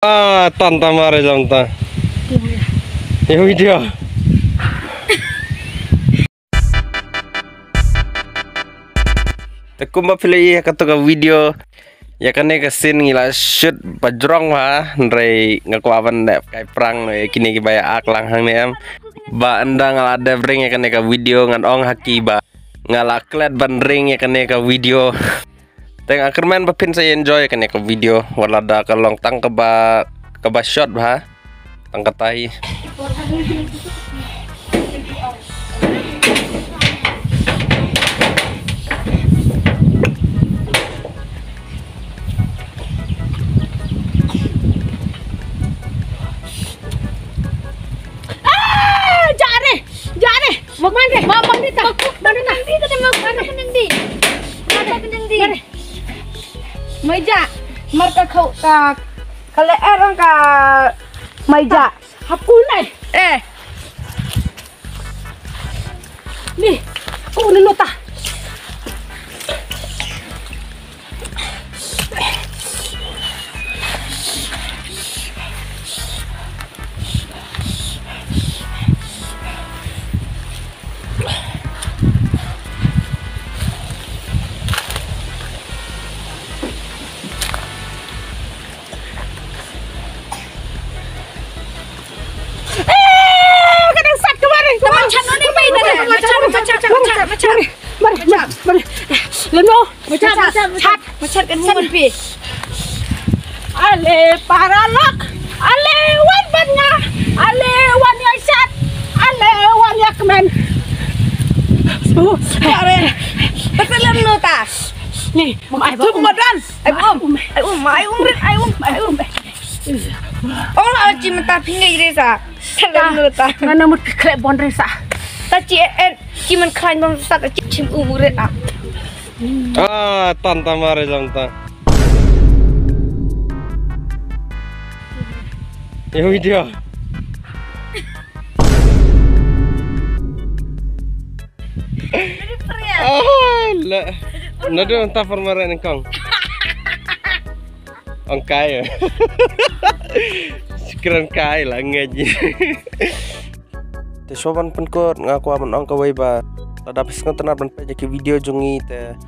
Tanta mare janta. Ya video. Tekum pilih ya kata video. Ya kan ke scene ngila shoot bajrong ha ndrai ngakuaban dek kai perang no kini ki baya ak langhang ne am ba anda ngalada bring ya kan ke video ngan ong haki ba ngalaklet ban ring ya kan ke video teng akerman bapin saya enjoy kan ke video walada kalong tang ke ba shot ha tang katai Mau mana? Mau mana tak? Mana nanti kita mau mana nanti? Mana nanti? Meja, mereka kau kalau orang ka meja, hakul nih, kau udah nota. Mari, leno, macam kan mun pi. Ale paralok, ale wan banya, ale wan yasat, ale wan yakmen. Are, betul nota. Nih, mai tu modan. Ai um. Oh, la cimta pingai resa. Salam nota. Mana mut klep bon resa. Taci cimen klan bang sat cim umuret Tanta mare janta. Ya video. La. Nado entah formare engkong. Ong kai. Sekeren kai lah ngaji. Te soban penkot ngaku aman ong kawai ba tada pisngan tenar ban pe jaki video jungi te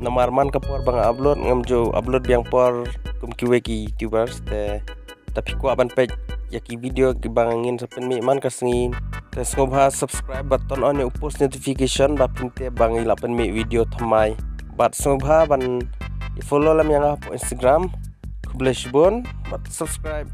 namarman kapor bang upload ngamjo upload biang por kum kiwe ki youtubers te tapi ku aban pe jaki video ki bangin sapen mi man kasngin te ngobha subscribe button on post notification ba pinte bang ilapen mi video thamai bat ngobha ban follow lam yang Instagram kubleshbon bat subscribe